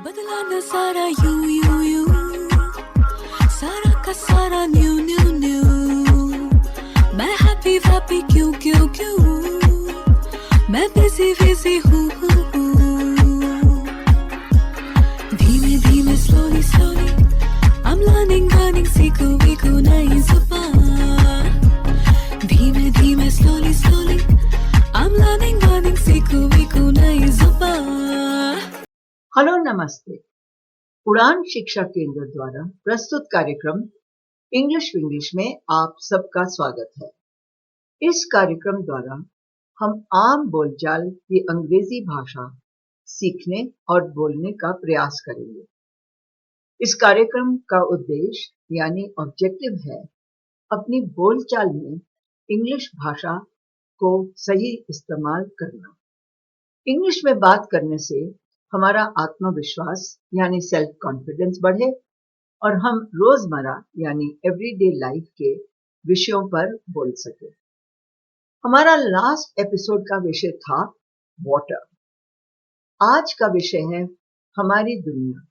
बदला न सारा यू यू यू, सारा का सारा न्यू न्यू न्यू, मैं हैप्पी हैप्पी क्यों क्यों क्यों, मैं बिजी बिजी हूँ धीमे धीमे स्लोली स्लोली, I'm learning सीखो वीखो नई जुबान, धीमे धीमे स्लोली स्लोली, I'm learning सीखो वीखो नई जुबान। हेलो नमस्ते। उड़ान शिक्षा केंद्र द्वारा प्रस्तुत कार्यक्रम इंग्लिश विंग्लिश में आप सबका स्वागत है। इस कार्यक्रम द्वारा हम आम बोलचाल की अंग्रेजी भाषा सीखने और बोलने का प्रयास करेंगे। इस कार्यक्रम का उद्देश्य यानी ऑब्जेक्टिव है अपनी बोलचाल में इंग्लिश भाषा को सही इस्तेमाल करना। इंग्लिश में बात करने से हमारा आत्मविश्वास यानी सेल्फ कॉन्फिडेंस बढ़े और हम रोजमर्रा यानी एवरीडे लाइफ के विषयों पर बोल सके। हमारा लास्ट एपिसोड का विषय था वाटर। आज का विषय है हमारी दुनिया,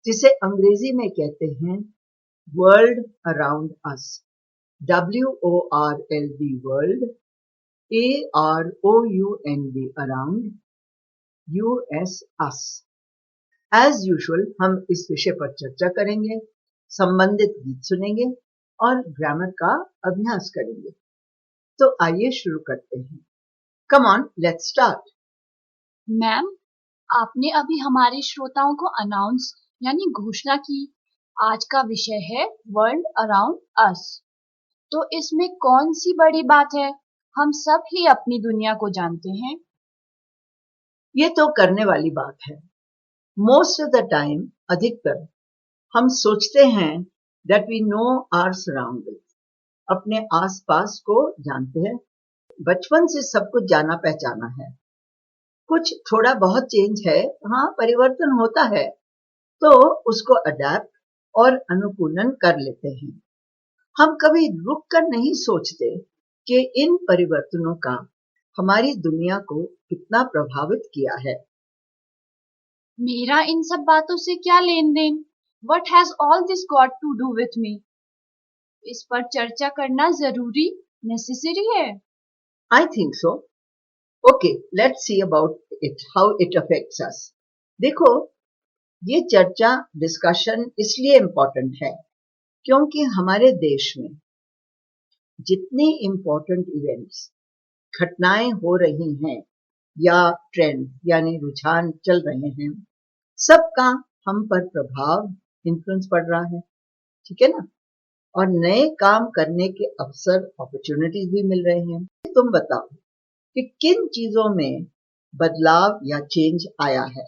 जिसे अंग्रेजी में कहते हैं world around us. WORLD world, AROUND around, US us। As usual हम इस विषय पर चर्चा करेंगे, संबंधित गीत सुनेंगे और ग्रामर का अभ्यास करेंगे। तो आइए शुरू करते हैं। Come on, let's start. Ma'am, आपने अभी हमारे श्रोताओं को अनाउंस यानी घोषणा की आज का विषय है वर्ल्ड अराउंड अस। तो इसमें कौन सी बड़ी बात है? हम सब ही अपनी दुनिया को जानते हैं। ये तो करने वाली बात है। मोस्ट ऑफ द टाइम, अधिकतर हम सोचते हैं that we know our surroundings, अपने आसपास को जानते हैं। बचपन से सब कुछ जाना पहचाना है। कुछ थोड़ा बहुत चेंज है, हाँ परिवर्तन होता है, तो उसको अडेप्ट और अनुकूलन कर लेते हैं। हम कभी रुक कर नहीं सोचते कि इन परिवर्तनों का हमारी दुनिया को कितना प्रभावित किया है। मेरा इन सब बातों से क्या लेन then? What has all this got to do with me? इस पर चर्चा करना जरूरी, नेसेसरी है। I think so. Okay, let's see about it, how it affects us. देखो, ये चर्चा, डिस्कशन इसलिए इम्पोर्टेंट है क्योंकि हमारे देश में जितने इम्पोर्टेंट इवेंट्स, घटनाएं हो रही हैं या ट्रेंड यानी रुझान चल रहे हैं, सबका हम पर प्रभाव, इन्फ्लुएंस पड़ रहा है, ठीक है ना? और नए काम करने के अवसर, अपॉर्चुनिटीज भी मिल रहे हैं। तुम बताओ कि किन चीजों में बदलाव या चेंज आया है?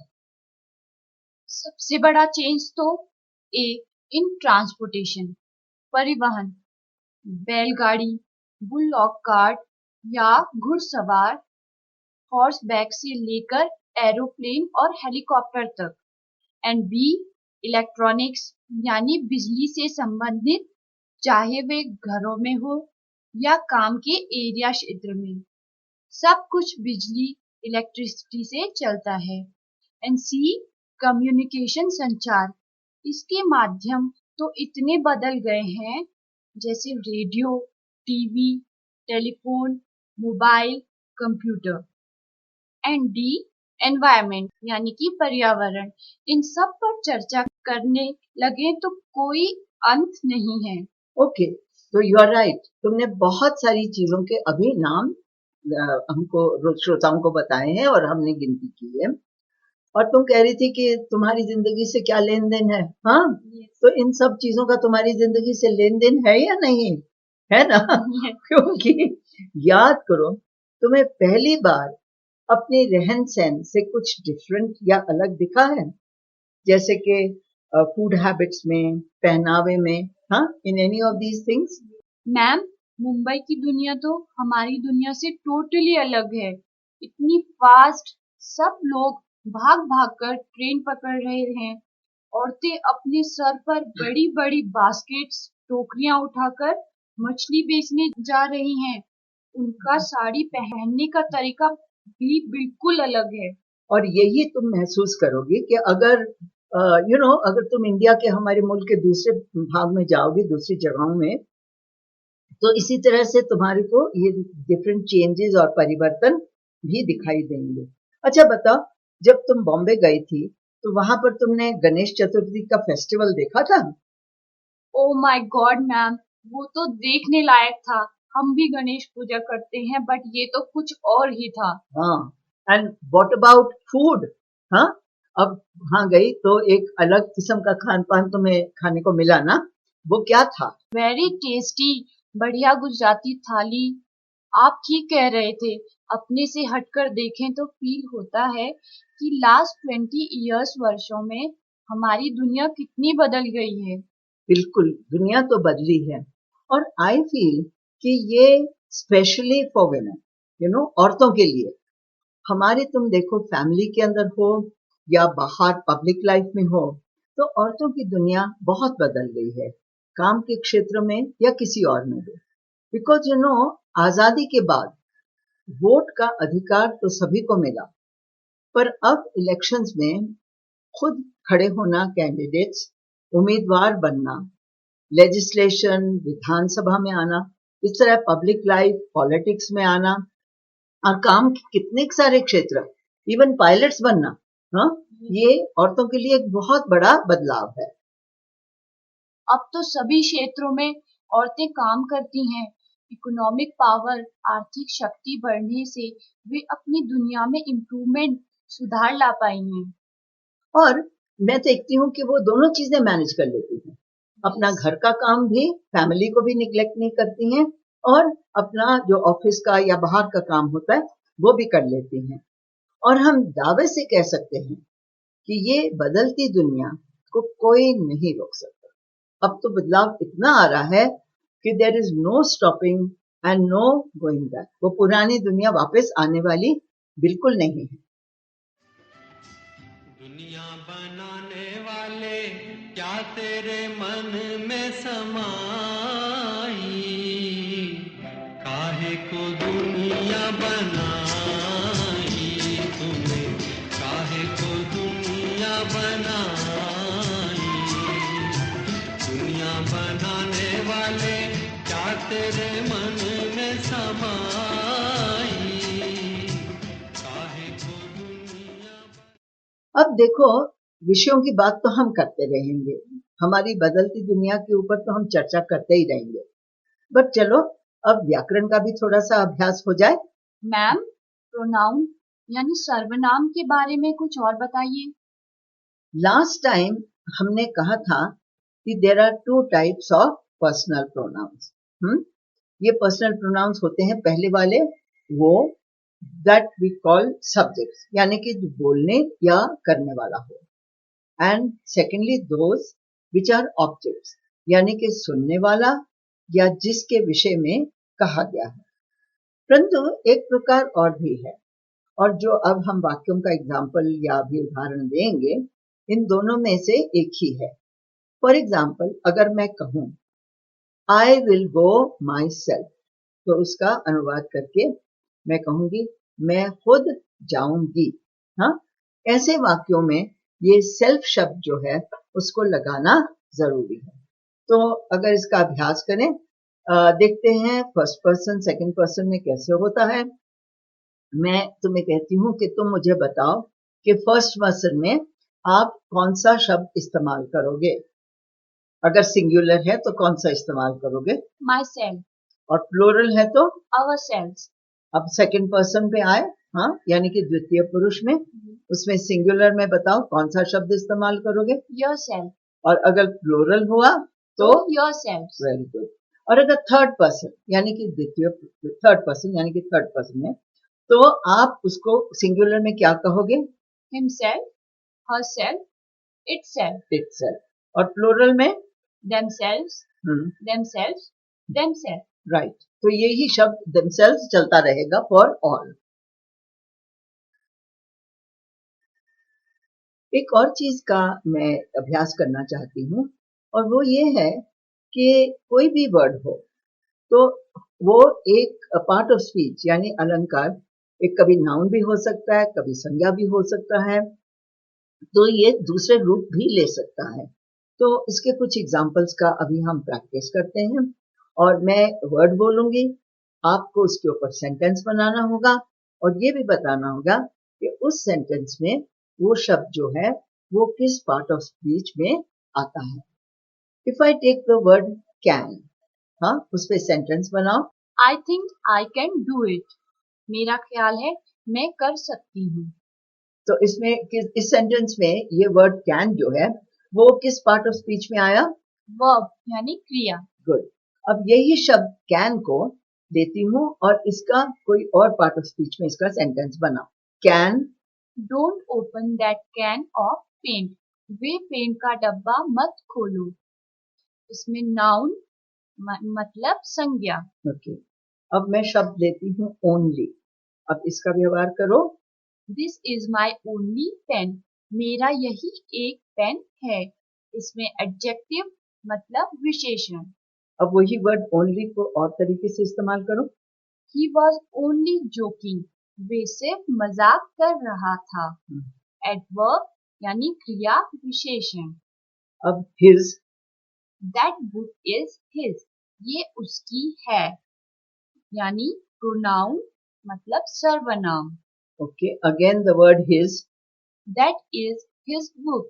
सबसे बड़ा चेंज तो इन ट्रांसपोर्टेशन, परिवहन, बैलगाड़ी, बुलॉक कार्ट या घुड़सवार, हॉर्स बैक से लेकर एरोप्लेन और हेलीकॉप्टर तक। एंड बी, इलेक्ट्रॉनिक्स यानी बिजली से संबंधित, चाहे वे घरों में हो या काम के एरिया क्षेत्र में, सब कुछ बिजली, इलेक्ट्रिसिटी से चलता है। एंड सी, कम्युनिकेशन, संचार। इसके माध्यम तो इतने बदल गए हैं, जैसे radio, TV, telephone, mobile, computer. And D, environment यानी कि पर्यावरण। इन सब पर चर्चा करने लगे तो कोई अंत नहीं है। ओके, तो यू आर राइट। तुमने बहुत सारी चीजों के अभी नाम हमको, श्रोताओं को बताए हैं और हमने गिनती की है। और तुम कह रही थी कि तुम्हारी जिंदगी से क्या लेन देन है, हाँ? तो इन सब चीजों का तुम्हारी जिंदगी से लेन देन है या नहीं है ना? क्योंकि याद करो, तुम्हें पहली बार अपने रहन सहन से कुछ डिफरेंट या अलग दिखा है, जैसे कि फूड हैबिट्स में, पहनावे में, हाँ, in any of these things? Ma'am, Mumbai की दुनिया तो हमारी दुनिया से टोटली अलग है। इतनी फास्ट, सब लोग भाग भाग कर ट्रेन पकड़ रहे हैं। औरतें अपने सर पर बड़ी बड़ी बास्केट्स, टोकरियां उठाकर मछली बेचने जा रही हैं। उनका साड़ी पहनने का तरीका भी बिल्कुल अलग है। और यही तुम महसूस करोगे कि अगर अगर तुम इंडिया के हमारे मुल्क के दूसरे भाग में जाओगे, दूसरी जगहों में, तो इसी तरह से तुम्हारे को ये डिफरेंट चेंजेस और परिवर्तन भी दिखाई देंगे। अच्छा बताओ, जब तुम बॉम्बे गई थी तो वहां पर तुमने गणेश चतुर्थी का फेस्टिवल देखा था? ओ माय गॉड मैम, वो तो देखने लायक था। हम भी गणेश पूजा करते हैं, बट ये तो कुछ और ही था। हाँ। And what about food? हाँ, अब वहां गई तो एक अलग किस्म का खान पान तुम्हें खाने को मिला ना, वो क्या था? वेरी टेस्टी, बढ़िया गुजराती थाली। आप ठीक कह रहे थे। अपने से हटकर देखें तो फील होता है कि लास्ट 20 इयर्स वर्षों में हमारी दुनिया कितनी बदल गई है। बिल्कुल, दुनिया तो बदली है। और आई फील कि ये स्पेशली फॉर वुमेन, औरतों के लिए। हमारे तुम देखो फैमिली के अंदर हो या बाहर पब्लिक लाइफ में हो, तो औरतों की दुनिया बहुत बदल गई है, काम के क्षेत्र में या किसी और में भी। बिकॉज आजादी के बाद वोट का अधिकार तो सभी को मिला, पर अब इलेक्शंस में खुद खड़े होना, कैंडिडेट्स, उम्मीदवार बनना, लेजिस्लेशन, विधानसभा में आना, इस तरह पब्लिक लाइफ, पॉलिटिक्स में आना, और काम के कितने सारे क्षेत्र, इवन पायलट्स बनना, हाँ, ये औरतों के लिए एक बहुत बड़ा बदलाव है। अब तो सभी क्षेत्रों में औरतें काम करती हैं। इकोनॉमिक पावर, आर्थिक शक्ति बढ़ने से वे अपनी दुनिया में इम्प्रूवमेंट, सुधार ला पाई हैं। और मैं देखती हूँ कि वो दोनों चीजें मैनेज कर लेती हैं, अपना घर का काम भी, फैमिली को भी निग्लेक्ट नहीं करती हैं, और अपना जो ऑफिस का या बाहर का काम होता है वो भी कर लेती हैं। और हम दावे से कह सकते हैं कि ये बदलती दुनिया को कोई नहीं रोक सकता। अब तो बदलाव इतना आ रहा है कि there is no stopping and no going back. वो पुरानी दुनिया वापस आने वाली बिल्कुल नहीं है। दुनिया बनाने वाले क्या तेरे मन में समाई, काहे को दुनिया बनाई तूने, काहे को दुनिया बनाई। दुनिया बनाने वाले क्या तेरे मन में समाई, काहे को दुनिया। अब देखो, विषयों की बात तो हम करते रहेंगे, हमारी बदलती दुनिया के ऊपर तो हम चर्चा करते ही रहेंगे, बट चलो अब व्याकरण का भी थोड़ा सा अभ्यास हो जाए। मैम, प्रोनाउन यानी सर्वनाम के बारे में कुछ और बताइए। लास्ट टाइम हमने कहा था कि there are two types of personal pronouns. ये पर्सनल प्रोनाउंस होते हैं, पहले वाले वो दैट वी कॉल सब्जेक्ट्स, यानी कि जो बोलने या करने वाला हो, and secondly those which are objects, यानी कि सुनने वाला या जिसके विषय में कहा गया है। परंतु एक प्रकार और भी है, और जो अब हम वाक्यों का एग्जाम्पल या भी उदाहरण देंगे, इन दोनों में से एक ही है। फॉर एग्जाम्पल, अगर मैं कहूं I will go my self, तो उसका अनुवाद करके मैं कहूंगी मैं खुद जाऊंगी। हाँ, ऐसे वाक्यों में ये सेल्फ शब्द जो है उसको लगाना जरूरी है। तो अगर इसका अभ्यास करें, देखते हैं फर्स्ट पर्सन सेकंड पर्सन में कैसे होता है। मैं तुम्हें कहती हूँ कि तुम मुझे बताओ कि फर्स्ट पर्सन में आप कौन सा शब्द इस्तेमाल करोगे। अगर सिंगुलर है तो कौन सा इस्तेमाल करोगे? माई सेल्फ, और प्लूरल है तो? Ourselves. अब सेकंड पर्सन पे आए, हाँ, यानी कि द्वितीय पुरुष में, उसमें सिंगुलर में बताओ कौन सा शब्द इस्तेमाल करोगे? योर सेल्फ, और अगर प्लूरल हुआ तो? Your selves. Very good. और अगर थर्ड पर्सन यानी कि थर्ड पर्सन में, तो आप उसको सिंगुलर में क्या कहोगे? Himself, herself, itself. इटसेल्फ। और प्लूरल में? themselves, themselves, themselves। राइट, तो यही शब्द themselves चलता रहेगा फॉर ऑल। एक और चीज का मैं अभ्यास करना चाहती हूँ, और वो ये है कि कोई भी वर्ड हो तो वो एक पार्ट ऑफ स्पीच यानी अलंकार, एक कभी नाउन भी हो सकता है, कभी संज्ञा भी हो सकता है, तो ये दूसरे रूप भी ले सकता है। तो इसके कुछ एग्जाम्पल्स का अभी हम प्रैक्टिस करते हैं और मैं वर्ड बोलूंगी, आपको उसके ऊपर सेंटेंस बनाना होगा और ये भी बताना होगा कि उस सेंटेंस में वो शब्द जो है वो किस पार्ट ऑफ स्पीच में आता है। If I take the word can, हाँ, उस पे सेंटेंस बनाओ। I think I can do it. मेरा ख्याल है मैं कर सकती हूँ. तो इसमें इस सेंटेंस में ये वर्ड कैन जो है वो किस पार्ट ऑफ स्पीच में आया? Verb यानी क्रिया. गुड. अब यही शब्द कैन को लेती हूँ और इसका कोई और पार्ट ऑफ स्पीच में इसका सेंटेंस बनाओ. Can Don't open that can of paint. वे पेंट का डब्बा मत खोलो. इसमें नाउन मतलब संज्ञा. ओके. अब मैं शब्द लेती हूँ ओनली. अब इसका व्यवहार करो. This is my only pen. मेरा यही एक पेन है. इसमें एडजेक्टिव मतलब विशेषण. अब वही वर्ड ओनली को और तरीके से इस्तेमाल करो. He was only joking. वे सिर्फ मजाक कर रहा था. Adverb यानी क्रिया विशेषण. अब his. That book is his. ये उसकी है. यानी प्रोनाउन मतलब सर्वनाम. Okay, again the word his. That is his book.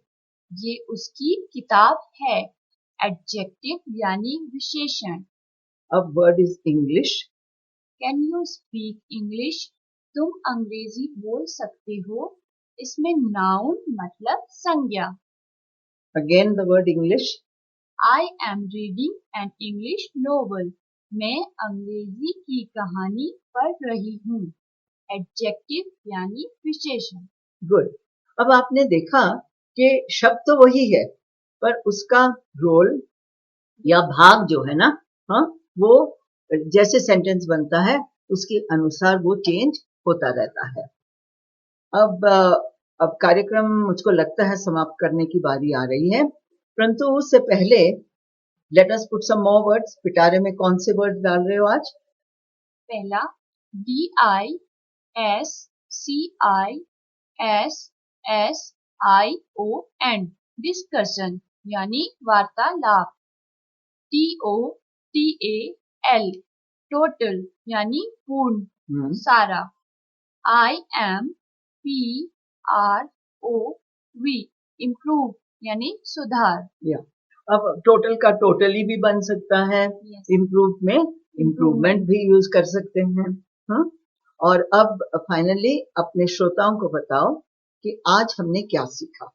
ये उसकी किताब है. Adjective यानी विशेषण. अब word is English. Can you speak English? तुम अंग्रेजी बोल सकते हो. इसमें नाउन मतलब संज्ञा. Again the word English. I am reading an English novel. मैं अंग्रेजी की कहानी पढ़ रही हूँ. Adjective यानी विशेषण. गुड. अब आपने देखा कि शब्द तो वही है पर उसका रोल या भाग जो है ना, हाँ, वो जैसे सेंटेंस बनता है उसके अनुसार वो चेंज होता रहता है. अब कार्यक्रम मुझको लगता है समाप्त करने की बारी आ रही है, परंतु उससे पहले let us put some more words. पिटारे में कौन से वर्ड डाल रहे हो आज? पहला DISCISSION डिस्कशन यानी वार्तालाप. TOTAL टोटल यानी पूर्ण सारा. IMPROV इम्प्रूव यानी सुधार. अब टोटल का टोटली भी बन सकता है. इम्प्रूव में इम्प्रूवमेंट भी यूज कर सकते हैं. हाँ? और अब फाइनली अपने श्रोताओं को बताओ कि आज हमने क्या सीखा.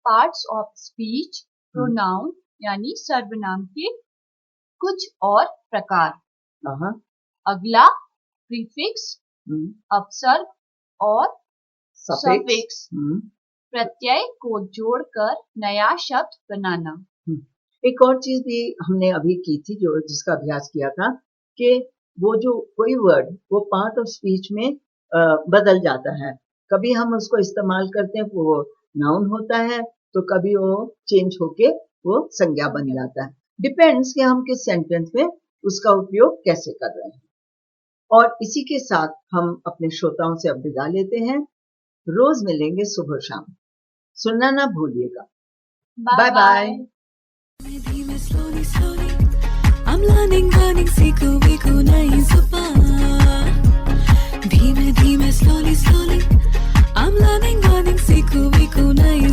पार्ट्स ऑफ स्पीच, प्रोनाउन यानी सर्वनाम के कुछ और प्रकार. अगला प्रीफिक्स, अपसर्ग और सफिक्स. प्रत्यय को जोड़कर नया शब्द बनाना. एक और चीज भी हमने अभी की थी जिसका अभ्यास किया था कि वो जो कोई वर्ड वो पार्ट ऑफ स्पीच में बदल जाता है. कभी हम उसको इस्तेमाल करते हैं वो नाउन होता है तो कभी वो चेंज होके वो संज्ञा बन जाता है. डिपेंड्स कि हम किस सेंटेंस में उसका उपयोग कैसे कर रहे हैं. और इसी के साथ हम अपने श्रोताओं से अब विदा लेते हैं. रोज मिलेंगे सुबह शाम. सुनना ना भूलिएगा. Bye bye. Slowly, slowly, I'm learning, सीखो नई ज़ुबान. धीमे धीमे, slowly, slowly, I'm learning, सीखो नई